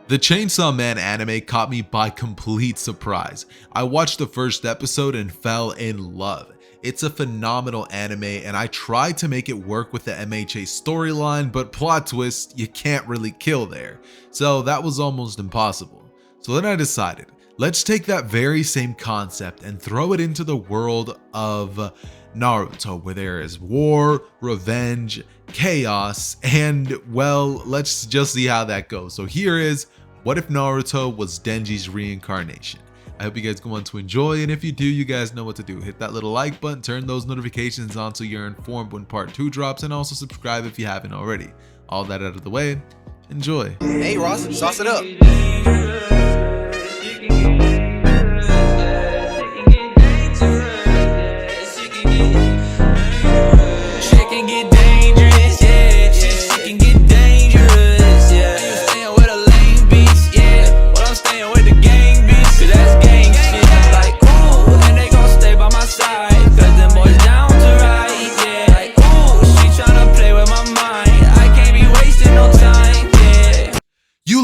The Chainsaw Man anime caught me by complete surprise. I watched the first episode and fell in love. It's a phenomenal anime and I tried to make it work with the MHA storyline, but plot twist, you can't really kill there. So that was almost impossible. So then I decided, let's take that very same concept and throw it into the world of Naruto, where there is war, revenge, chaos, and well, let's just see how that goes. So here is, what if Naruto was Denji's reincarnation? I hope you guys go on to enjoy, and if you do, you guys know what to do. Hit that little like button, turn those notifications on so you're informed when part 2 drops, and also subscribe if you haven't already. All that out of the way, enjoy. Hey Ross, sauce it up.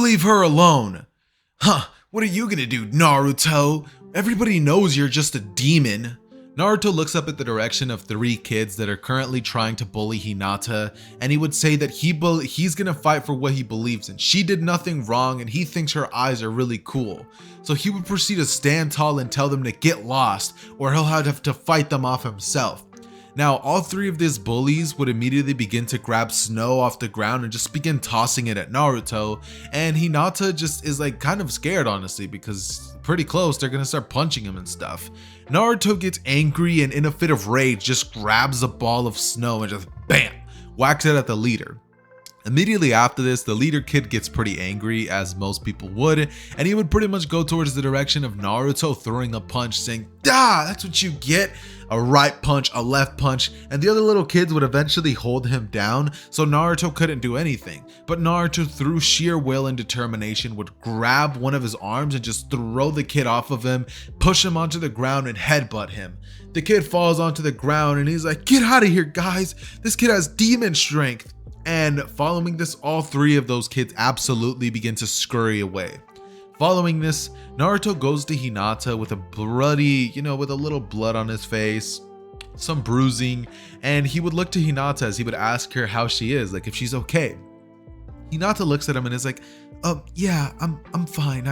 Leave her alone. Huh, what are you gonna do, Naruto? Everybody knows you're just a demon. Naruto looks up at the direction of 3 kids that are currently trying to bully Hinata, and he would say that he's gonna fight for what he believes in. She did nothing wrong and he thinks her eyes are really cool. So he would proceed to stand tall and tell them to get lost, or he'll have to fight them off himself. Now, all 3 of these bullies would immediately begin to grab snow off the ground and just begin tossing it at Naruto, and Hinata just is like kind of scared, honestly, because pretty close, they're gonna start punching him and stuff. Naruto gets angry and in a fit of rage just grabs a ball of snow and just bam, whacks it at the leader. Immediately after this, the leader kid gets pretty angry, as most people would, and he would pretty much go towards the direction of Naruto, throwing a punch saying, "Ah, that's what you get." A right punch, a left punch, and the other little kids would eventually hold him down, so Naruto couldn't do anything. But Naruto, through sheer will and determination, would grab one of his arms and just throw the kid off of him, push him onto the ground, and headbutt him. The kid falls onto the ground and he's like, "Get out of here, guys. This kid has demon strength." And following this, all 3 of those kids absolutely begin to scurry away. Following this, Naruto goes to Hinata with a bloody, with a little blood on his face, some bruising, and he would look to Hinata as he would ask her how she is, like if she's okay. Hinata looks at him and is like, yeah, I'm fine.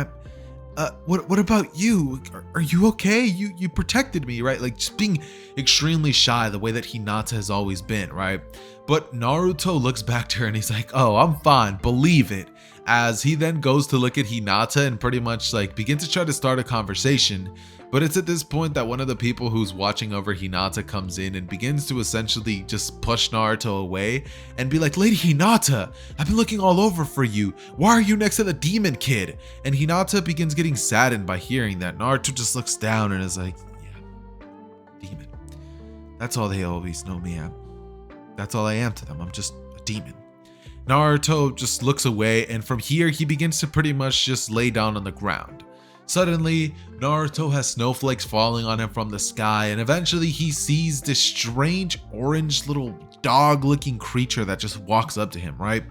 What about you? Are you okay? You protected me, right? Like just being extremely shy, the way that Hinata has always been, right? But Naruto looks back to her and he's like, "Oh, I'm fine, believe it." As he then goes to look at Hinata and pretty much like begin to try to start a conversation. But it's at this point that one of the people who's watching over Hinata comes in and begins to essentially just push Naruto away and be like, "Lady Hinata, I've been looking all over for you. Why are you next to the demon kid?" And Hinata begins getting saddened by hearing that. Naruto just looks down and is like, "Yeah, demon. That's all they always know me at. That's all I am to them. I'm just a demon." Naruto just looks away, and from here he begins to pretty much just lay down on the ground. Suddenly, Naruto has snowflakes falling on him from the sky, and eventually he sees this strange orange little dog-looking creature that just walks up to him, right?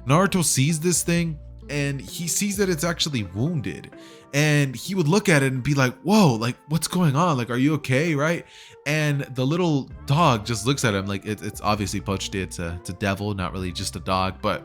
Naruto sees this thing, and he sees that it's actually wounded, and he would look at it and be like, "Whoa, like what's going on? Like, are you okay?" Right? And the little dog just looks at him like it's obviously Pochita. It's a devil, not really just a dog, but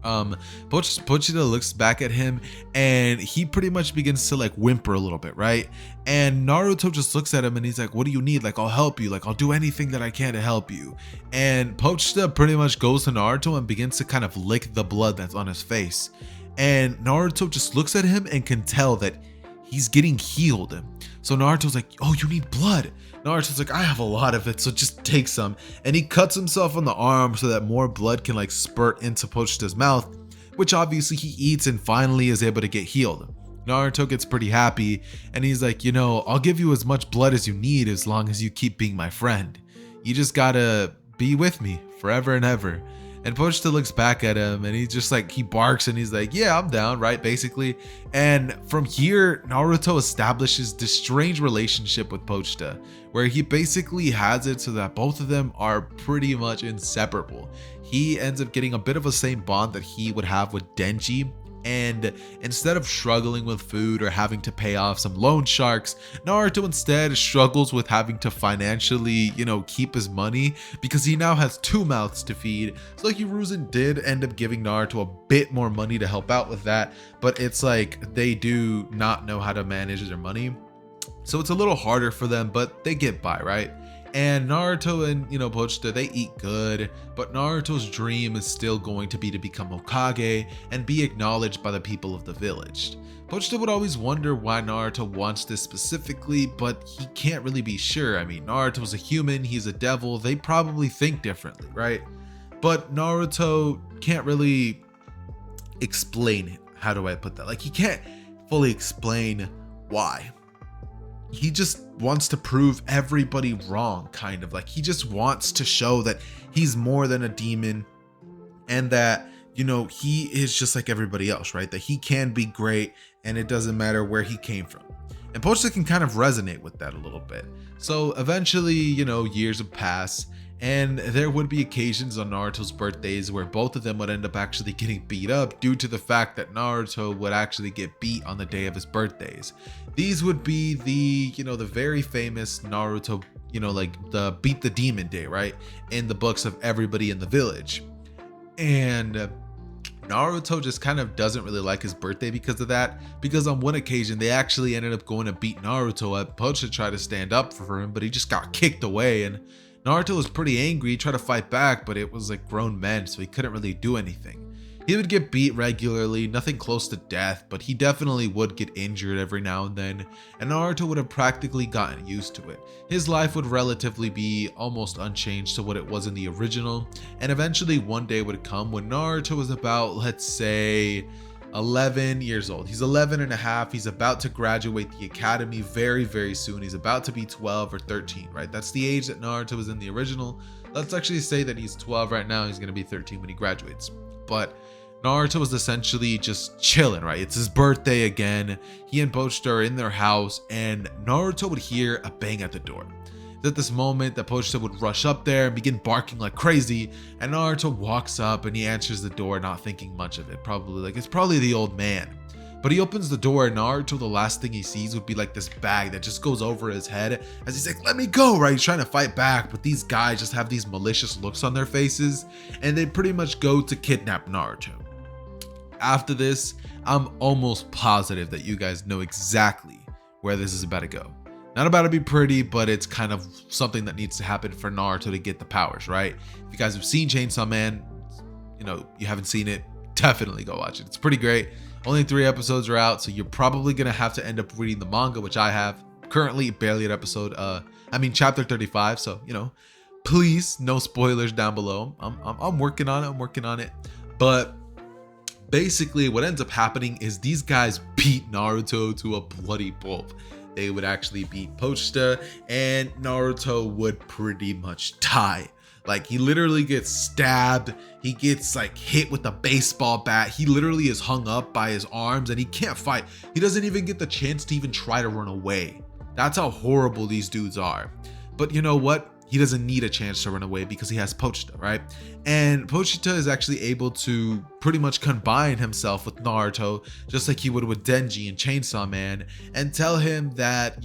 Pochita looks back at him and he pretty much begins to like whimper a little bit, right? And Naruto just looks at him and he's like, "What do you need? Like, I'll help you. Like, I'll do anything that I can to help you." And Pochita pretty much goes to Naruto and begins to kind of lick the blood that's on his face. And Naruto just looks at him and can tell that he's getting healed. So Naruto's like, "Oh, you need blood?" Naruto's like, "I have a lot of it, so just take some." And he cuts himself on the arm so that more blood can like spurt into Pochita's mouth, which obviously he eats and finally is able to get healed. Naruto gets pretty happy and he's like, "I'll give you as much blood as you need as long as you keep being my friend. You just gotta be with me forever and ever." And Pochita looks back at him and he's just like, he barks and he's like, "Yeah, I'm down," right? Basically. And from here, Naruto establishes this strange relationship with Pochita, where he basically has it so that both of them are pretty much inseparable. He ends up getting a bit of a same bond that he would have with Denji, And instead of struggling with food or having to pay off some loan sharks, Naruto instead struggles with having to financially, keep his money because he now has 2 mouths to feed. So Hiruzen did end up giving Naruto a bit more money to help out with that, but it's like they do not know how to manage their money. So it's a little harder for them, but they get by, right? And Naruto and, Pochita, they eat good, but Naruto's dream is still going to be to become Hokage and be acknowledged by the people of the village. Pochita would always wonder why Naruto wants this specifically, but he can't really be sure. I mean, Naruto's a human, he's a devil, they probably think differently, right? But Naruto can't really explain it. How do I put that? Like, he can't fully explain why. He just wants to prove everybody wrong, kind of. Like, he just wants to show that he's more than a demon and that, he is just like everybody else, right? That he can be great and it doesn't matter where he came from. And Pochita can kind of resonate with that a little bit. So eventually, years would pass and there would be occasions on Naruto's birthdays where both of them would end up actually getting beat up due to the fact that Naruto would actually get beat on the day of his birthdays. These would be the, the very famous Naruto, like the beat the demon day, right? In the books of everybody in the village. And Naruto just kind of doesn't really like his birthday because of that, because on one occasion they actually ended up going to beat Naruto up. Pochita tried to stand up for him, but he just got kicked away, and Naruto was pretty angry. He tried to fight back, but it was like grown men, so he couldn't really do anything. He would get beat regularly, nothing close to death, but he definitely would get injured every now and then, and Naruto would have practically gotten used to it. His life would relatively be almost unchanged to what it was in the original, and eventually one day would come when Naruto was about, let's say, 11 years old. He's 11 and a half. He's about to graduate the academy very, very soon. He's about to be 12 or 13, right? That's the age that Naruto was in the original. Let's actually say that he's 12 right now. He's going to be 13 when he graduates. But Naruto was essentially just chilling, right? It's his birthday again. He and Pochita are in their house and Naruto would hear a bang at the door. It's at this moment that Pochita would rush up there and begin barking like crazy, and Naruto walks up and he answers the door, not thinking much of it. Probably like, it's probably the old man. But he opens the door and Naruto, the last thing he sees would be like this bag that just goes over his head as he's like, let me go, right? He's trying to fight back, but these guys just have these malicious looks on their faces and they pretty much go to kidnap Naruto. After this, I'm almost positive that you guys know exactly where this is about to go. Not about to be pretty, but it's kind of something that needs to happen for Naruto to get the powers, right? If you guys have seen Chainsaw Man, you haven't seen it, definitely go watch it. It's pretty great. Only 3 episodes are out, so you're probably gonna have to end up reading the manga, which I have. Currently barely at chapter 35, so please, no spoilers down below. I'm working on it. But basically what ends up happening is these guys beat Naruto to a bloody pulp. They would actually beat Pochita and Naruto would pretty much die. Like, he literally gets stabbed. He gets like hit with a baseball bat. He literally is hung up by his arms and he can't fight. He doesn't even get the chance to even try to run away. That's how horrible these dudes are. But you know what? He doesn't need a chance to run away because he has Pochita, right? And Pochita is actually able to pretty much combine himself with Naruto, just like he would with Denji and Chainsaw Man, and tell him that,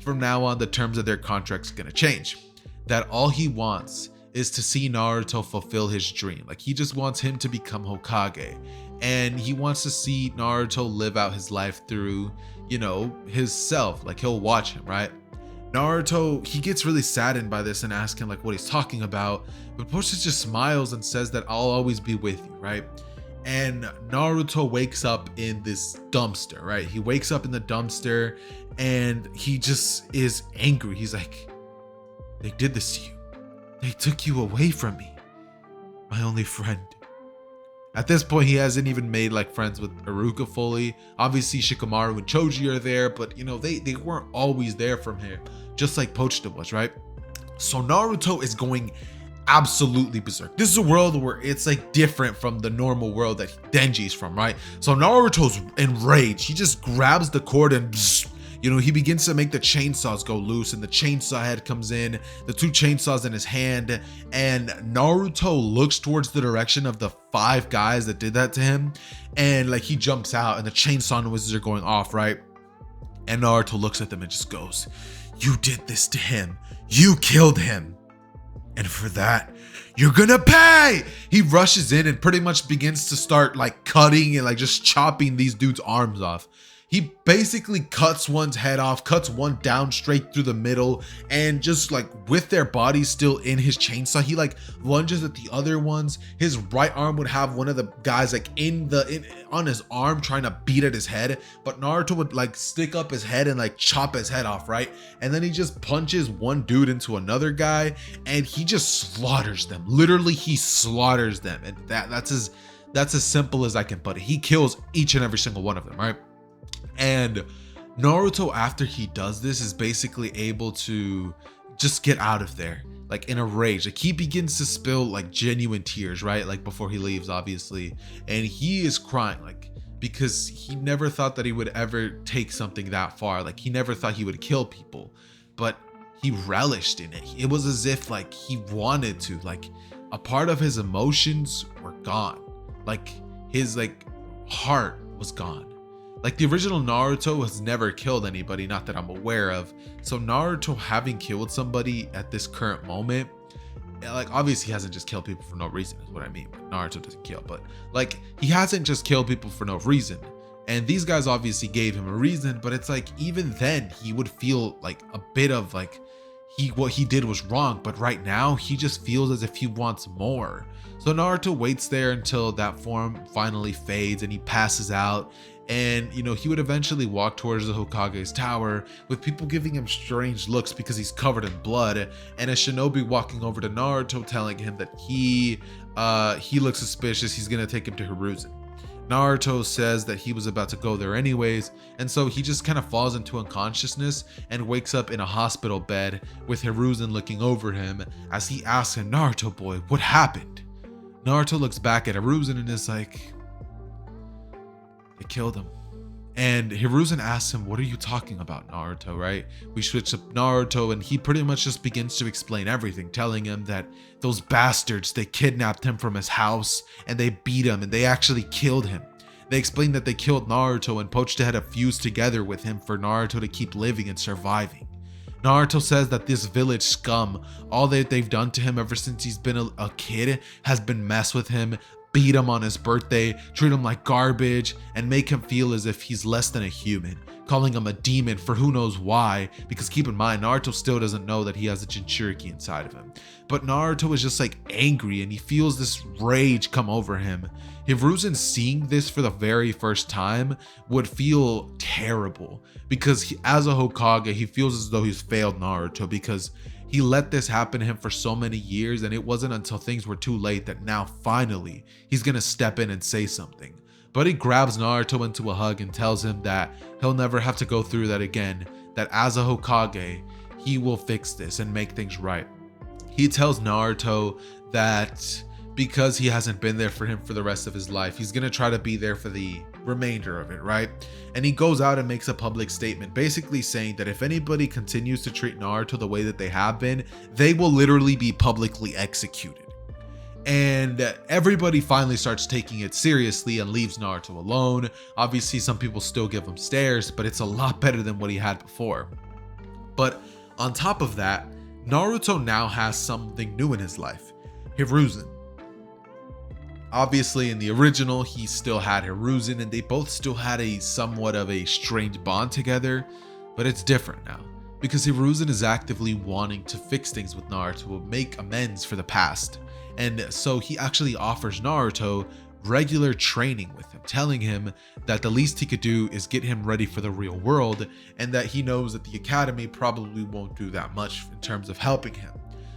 from now on, the terms of their contract's gonna change. That all he wants is to see Naruto fulfill his dream. Like, he just wants him to become Hokage. And he wants to see Naruto live out his life through, his self. Like, he'll watch him, right? Naruto, he gets really saddened by this and asks him like what he's talking about, but Pochita just smiles and says that I'll always be with you, right? And Naruto wakes up in this dumpster, right? He wakes up in the dumpster and he just is angry. He's like, they did this to you. They took you away from me, my only friend. At this point, he hasn't even made like friends with Iruka fully. Obviously, Shikamaru and Choji are there, but they weren't always there from him, just like Pochita was, right? So Naruto is going absolutely berserk. This is a world where it's like different from the normal world that Denji's from, right? So Naruto's enraged. He just grabs the cord and You know, he begins to make the chainsaws go loose, and the chainsaw head comes in, the 2 chainsaws in his hand, and Naruto looks towards the direction of the 5 guys that did that to him, and like he jumps out and the chainsaw noises are going off, right? And Naruto looks at them and just goes, "You did this to him. You killed him. And for that, you're gonna pay!" He rushes in and pretty much begins to start like cutting and like just chopping these dudes' arms off. He basically cuts one's head off, cuts one down straight through the middle, and just like with their bodies still in his chainsaw, he like lunges at the other ones. His right arm would have one of the guys like on his arm trying to beat at his head, but Naruto would like stick up his head and like chop his head off, right? And then he just punches one dude into another guy and he just slaughters them. Literally, he slaughters them. And that's as simple as I can put it. He kills each and every single one of them, right? And Naruto, after he does this, is basically able to just get out of there, like in a rage. Like he begins to spill like genuine tears, right? Like before he leaves, obviously. And he is crying, like, because he never thought that he would ever take something that far. Like he never thought he would kill people, but he relished in it. It was as if like he wanted to, like a part of his emotions were gone. Like his like heart was gone. Like the original Naruto has never killed anybody, not that I'm aware of. So Naruto having killed somebody at this current moment, like obviously he hasn't just killed people for no reason is what I mean. Naruto doesn't kill, but like he hasn't just killed people for no reason. And these guys obviously gave him a reason, but it's like even then he would feel like a bit of like what he did was wrong, but right now he just feels as if he wants more. So Naruto waits there until that form finally fades and he passes out. And, you know, he would eventually walk towards the Hokage's tower with people giving him strange looks because he's covered in blood. And a shinobi walking over to Naruto telling him that he looks suspicious. He's going to take him to Hiruzen. Naruto says that he was about to go there anyways. And so he just kind of falls into unconsciousness and wakes up in a hospital bed with Hiruzen looking over him as he asks him, "Naruto boy, what happened?" Naruto looks back at Hiruzen and is like, "They killed him." And Hiruzen asks him, "What are you talking about, Naruto?" Right? We switch up Naruto and he pretty much just begins to explain everything, telling him that those bastards, they kidnapped him from his house and they beat him and they actually killed him. They explained that they killed Naruto and Pochita had a fuse together with him for Naruto to keep living and surviving. Naruto says that this village scum, all that they've done to him ever since he's been a kid has been mess with him, beat him on his birthday, treat him like garbage, and make him feel as if he's less than a human, calling him a demon for who knows why, because keep in mind, Naruto still doesn't know that he has a Jinchuriki inside of him. But Naruto is just like angry and he feels this rage come over him. Hiruzen seeing this for the very first time would feel terrible because as a Hokage, he feels as though he's failed Naruto because he let this happen to him for so many years, and it wasn't until things were too late that now finally he's gonna step in and say something. But he grabs Naruto into a hug and tells him that he'll never have to go through that again, that as a Hokage, he will fix this and make things right. He tells Naruto that because he hasn't been there for him for the rest of his life, he's gonna try to be there for the remainder of it, right? And he goes out and makes a public statement basically saying that if anybody continues to treat Naruto the way that they have been, they will literally be publicly executed. And everybody finally starts taking it seriously and leaves Naruto alone. Obviously some people still give him stares, but it's a lot better than what he had before. But on top of that, Naruto now has something new in his life, Hiruzen. Obviously in the original, he still had Hiruzen and they both still had a somewhat of a strange bond together, but it's different now because Hiruzen is actively wanting to fix things with Naruto, make amends for the past. And so he actually offers Naruto regular training with him, telling him that the least he could do is get him ready for the real world and that he knows that the academy probably won't do that much in terms of helping him.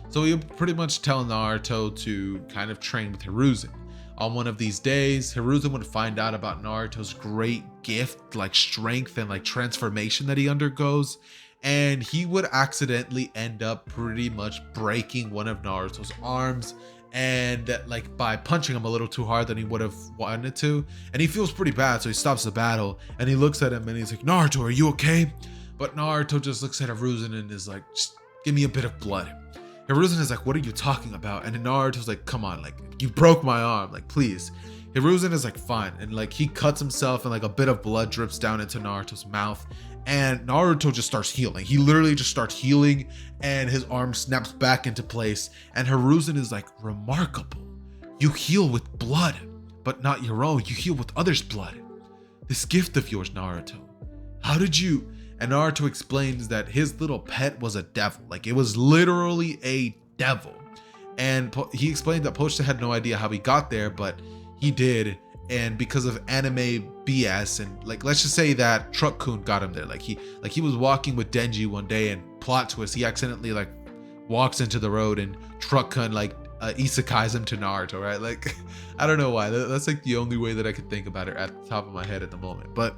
So he'll pretty much tell Naruto to kind of train with Hiruzen. On one of these days, Hiruzen would find out about Naruto's great gift, like strength and like transformation that he undergoes, and he would accidentally end up pretty much breaking one of Naruto's arms, and like by punching him a little too hard than he would have wanted to, and he feels pretty bad, so he stops the battle and he looks at him and he's like, "Naruto, are you okay?" But Naruto just looks at Hiruzen and is like, just give me a bit of blood. Hiruzen is like, what are you talking about? And then Naruto's like, come on, like, you broke my arm, like, please. Hiruzen is like, fine. And like, he cuts himself and like a bit of blood drips down into Naruto's mouth. And Naruto just starts healing. He literally just starts healing and his arm snaps back into place. And Hiruzen is like, remarkable. You heal with blood, but not your own. You heal with others' blood. This gift of yours, Naruto. How did you... And Naruto explains that his little pet was a devil. Like, it was literally a devil. And he explained that Pochita had no idea how he got there, but he did. And because of anime BS, and like, let's just say that Truck-kun got him there. Like he was walking with Denji one day, and plot twist, he accidentally like walks into the road and Truck-kun like isekais him to Naruto, right? Like, I don't know why. That's like the only way that I could think about it at the top of my head at the moment. But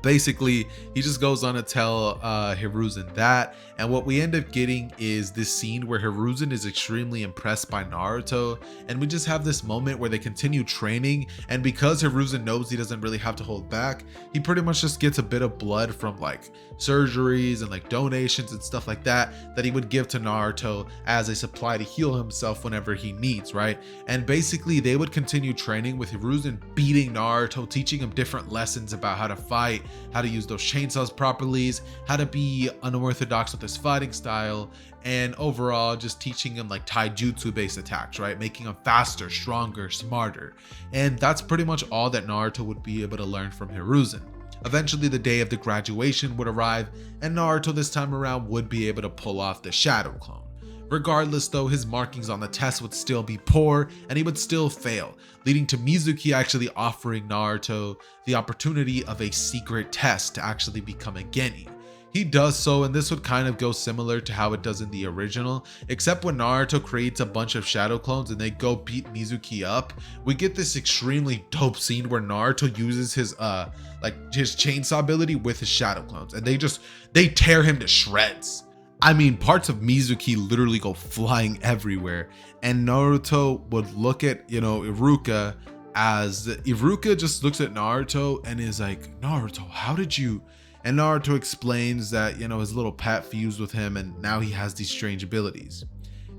basically, he just goes on to tell Hiruzen that, and what we end up getting is this scene where Hiruzen is extremely impressed by Naruto, and we just have this moment where they continue training, and because Hiruzen knows he doesn't really have to hold back, he pretty much just gets a bit of blood from like surgeries and like donations and stuff like that that he would give to Naruto as a supply to heal himself whenever he needs, right? And basically they would continue training with Hiruzen beating Naruto, teaching him different lessons about how to fight, how to use those chainsaws properly, how to be unorthodox with his fighting style, and overall just teaching him like taijutsu based attacks, right? Making him faster, stronger, smarter. And that's pretty much all that Naruto would be able to learn from Hiruzen. Eventually the day of the graduation would arrive, and Naruto this time around would be able to pull off the shadow clone. Regardless though, his markings on the test would still be poor and he would still fail, leading to Mizuki actually offering Naruto the opportunity of a secret test to actually become a Genin. He does so, and this would kind of go similar to how it does in the original, except when Naruto creates a bunch of shadow clones and they go beat Mizuki up, we get this extremely dope scene where Naruto uses his his chainsaw ability with his shadow clones, and they tear him to shreds. I mean, parts of Mizuki literally go flying everywhere, and Naruto would look at, Iruka, as Iruka just looks at Naruto and is like, Naruto, how did you... And Naruto explains that, his little pet fused with him and now he has these strange abilities.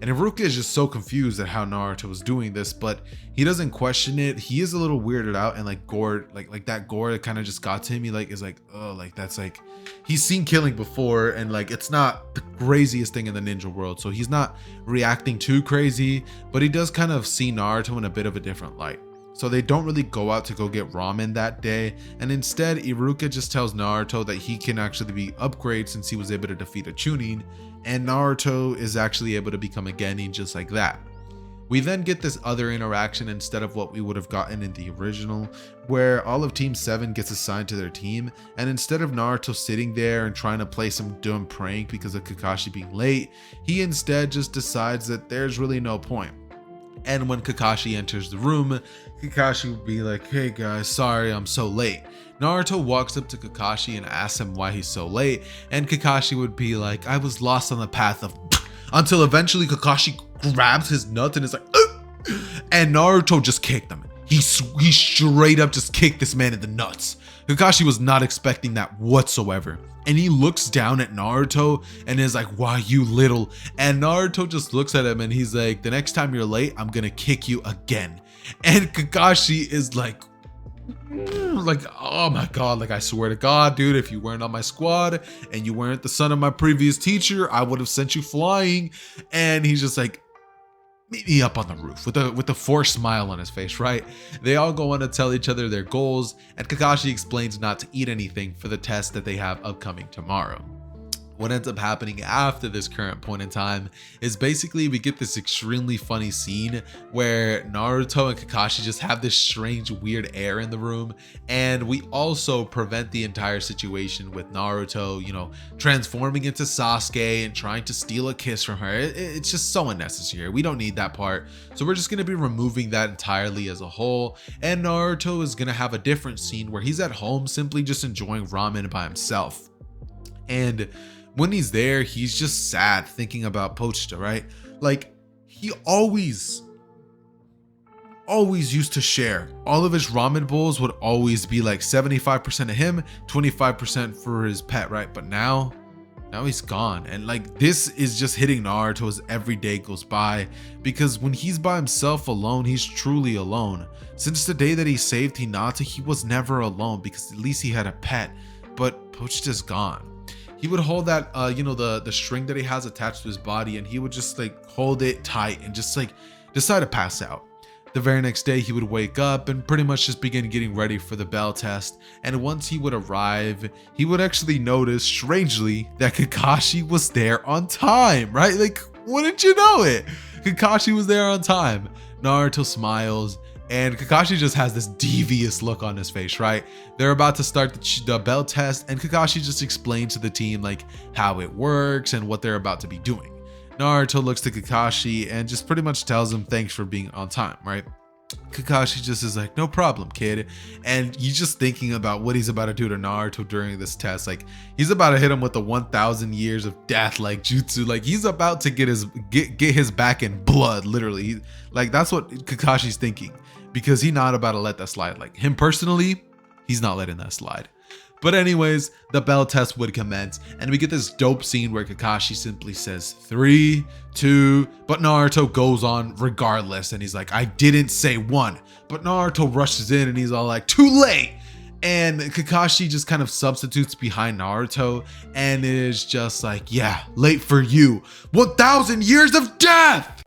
And Iruka is just so confused at how Naruto was doing this, but he doesn't question it. He is a little weirded out, and like gore, like that gore kind of just got to him. He is like, oh, like that's like, he's seen killing before, and like it's not the craziest thing in the ninja world, so he's not reacting too crazy, but he does kind of see Naruto in a bit of a different light. So they don't really go out to go get ramen that day, and instead Iruka just tells Naruto that he can actually be upgraded since he was able to defeat a Chunin, and Naruto is actually able to become a Genin just like that. We then get this other interaction instead of what we would have gotten in the original, where all of Team 7 gets assigned to their team, and instead of Naruto sitting there and trying to play some dumb prank because of Kakashi being late, he instead just decides that there's really no point. And when Kakashi enters the room, Kakashi would be like, hey guys, sorry I'm so late. Naruto walks up to Kakashi and asks him why he's so late, and Kakashi would be like, I was lost on the path of... Until eventually Kakashi grabs his nuts and is like, and Naruto just kicked him. He straight up just kicked this man in the nuts. Kakashi was not expecting that whatsoever. And he looks down at Naruto and is like, why you little? And Naruto just looks at him and he's like, the next time you're late, I'm gonna kick you again. And Kakashi is like, oh my god, like I swear to god, dude, if you weren't on my squad and you weren't the son of my previous teacher, I would have sent you flying. And he's just like, meet me up on the roof with a forced smile on his face, right? They all go on to tell each other their goals, and Kakashi explains not to eat anything for the test that they have upcoming tomorrow. What ends up happening after this current point in time is basically we get this extremely funny scene where Naruto and Kakashi just have this strange weird air in the room, and we also prevent the entire situation with Naruto, transforming into Sasuke and trying to steal a kiss from her. It's just so unnecessary. We don't need that part, so we're just going to be removing that entirely as a whole, and Naruto is going to have a different scene where he's at home simply just enjoying ramen by himself. And when he's there, he's just sad thinking about Pochita, right? Like, he always always used to share. All of his ramen bowls would always be like 75% of him, 25% for his pet, right? But now he's gone. And like, this is just hitting Naruto as every day goes by, because when he's by himself alone, he's truly alone. Since the day that he saved Hinata, he was never alone, because at least he had a pet, but Poached is gone. He would hold that, the string that he has attached to his body, and he would just like hold it tight and just like decide to pass out. The very next day, he would wake up and pretty much just begin getting ready for the bell test. And once he would arrive, he would actually notice, strangely, that Kakashi was there on time, right? Like, wouldn't you know it? Kakashi was there on time. Naruto smiles, and Kakashi just has this devious look on his face, right? They're about to start the bell test, and Kakashi just explains to the team like how it works and what they're about to be doing. Naruto looks to Kakashi and just pretty much tells him thanks for being on time, right? Kakashi just is like, no problem, kid. And you just thinking about what he's about to do to Naruto during this test. Like, he's about to hit him with the 1,000 years of death, like jutsu. Like, he's about to get his back in blood, literally. Like, that's what Kakashi's thinking, because he's not about to let that slide. Like, him personally, he's not letting that slide. But anyways, the bell test would commence, and we get this dope scene where Kakashi simply says 3, 2, but Naruto goes on regardless, and he's like, I didn't say 1. But Naruto rushes in and he's all like, too late. And Kakashi just kind of substitutes behind Naruto and is just like, yeah, late for you. 1,000 years of death.